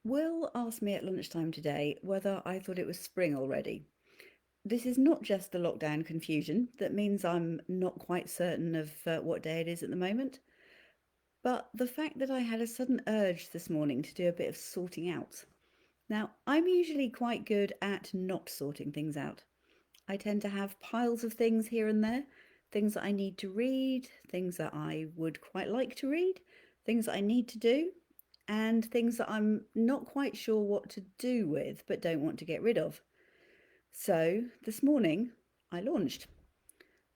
Will asked me at lunchtime today whether I thought it was spring already. This is not just the lockdown confusion that means I'm not quite certain of what day it is at the moment, but the fact that I had a sudden urge this morning to do a bit of sorting out. Now, I'm usually quite good at not sorting things out. I tend to have piles of things here and there, things that I need to read, things that I would quite like to read, things that I need to do, and things that I'm not quite sure what to do with but don't want to get rid of. So this morning I launched.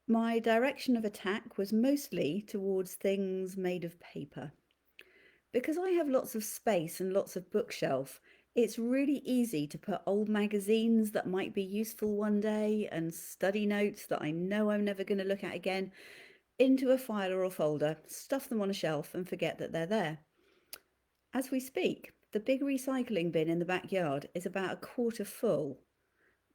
My direction of attack was mostly towards things made of paper. Because I have lots of space and lots of bookshelf, it's really easy to put old magazines that might be useful one day and study notes that I know I'm never going to look at again into a file or a folder, stuff them on a shelf, and forget that they're there. As we speak, the big recycling bin in the backyard is about a quarter full.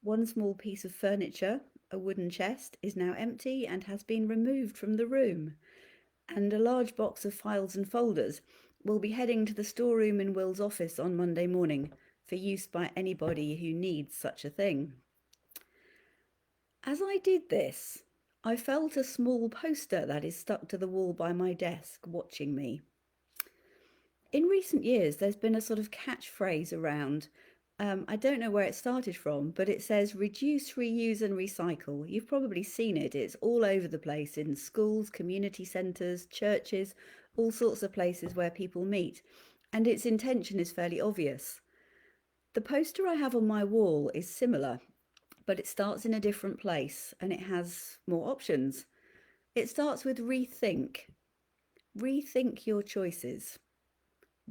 One small piece of furniture, a wooden chest, is now empty and has been removed from the room, and a large box of files and folders will be heading to the storeroom in Will's office on Monday morning for use by anybody who needs such a thing. As I did this, I felt a small poster that is stuck to the wall by my desk watching me. In recent years, there's been a sort of catchphrase around. I don't know where it started from, but it says reduce, reuse, and recycle. You've probably seen it. It's all over the place in schools, community centres, churches, all sorts of places where people meet. And its intention is fairly obvious. The poster I have on my wall is similar, but it starts in a different place and it has more options. It starts with rethink. Rethink your choices.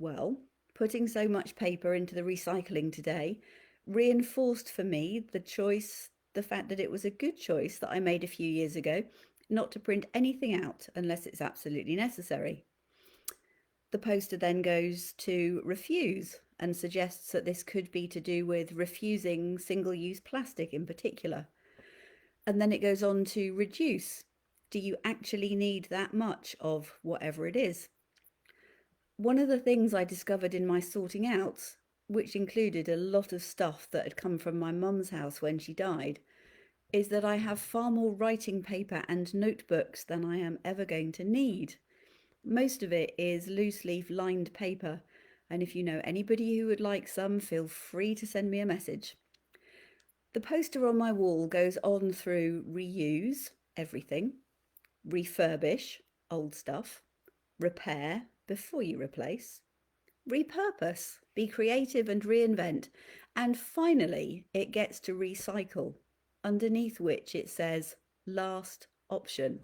Well, putting so much paper into the recycling today reinforced for me the fact that it was a good choice that I made a few years ago not to print anything out unless it's absolutely necessary. The poster then goes to refuse and suggests that this could be to do with refusing single use plastic in particular. And then it goes on to reduce. Do you actually need that much of whatever it is? One of the things I discovered in my sorting out, which included a lot of stuff that had come from my mum's house when she died, is that I have far more writing paper and notebooks than I am ever going to need. Most of it is loose leaf lined paper, and if you know anybody who would like some, feel free to send me a message. The poster on my wall goes on through reuse, everything, refurbish, old stuff, repair before you replace, repurpose, be creative and reinvent. And finally, it gets to recycle, underneath which it says last option.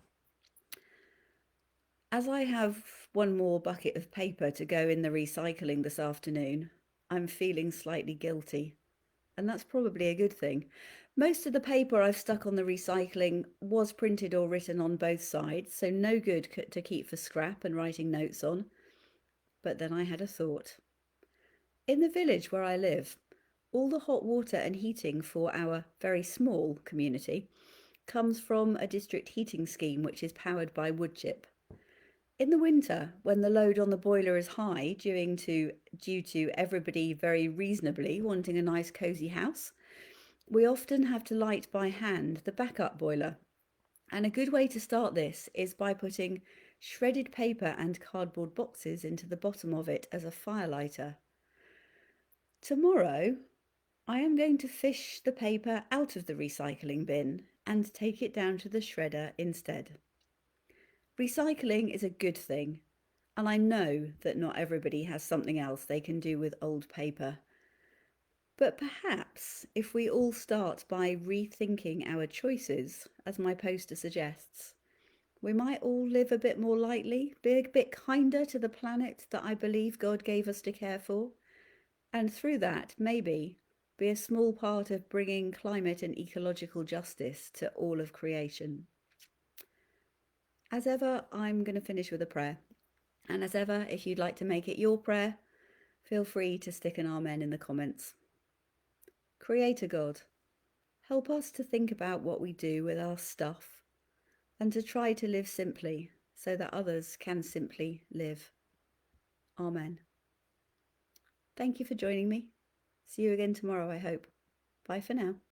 As I have one more bucket of paper to go in the recycling this afternoon, I'm feeling slightly guilty. And that's probably a good thing. Most of the paper I've stuck on the recycling was printed or written on both sides, so no good to keep for scrap and writing notes on. But then I had a thought. In the village where I live, all the hot water and heating for our very small community comes from a district heating scheme which is powered by wood chip. In the winter, when the load on the boiler is high due to everybody very reasonably wanting a nice cosy house, we often have to light by hand the backup boiler. And a good way to start this is by putting shredded paper and cardboard boxes into the bottom of it as a firelighter. Tomorrow, I am going to fish the paper out of the recycling bin and take it down to the shredder instead. Recycling is a good thing, and I know that not everybody has something else they can do with old paper. But perhaps if we all start by rethinking our choices, as my poster suggests, we might all live a bit more lightly, be a bit kinder to the planet that I believe God gave us to care for, and through that, maybe, be a small part of bringing climate and ecological justice to all of creation. As ever, I'm going to finish with a prayer. And as ever, if you'd like to make it your prayer, feel free to stick an amen in the comments. Creator God, help us to think about what we do with our stuff and to try to live simply so that others can simply live. Amen. Thank you for joining me. See you again tomorrow, I hope. Bye for now.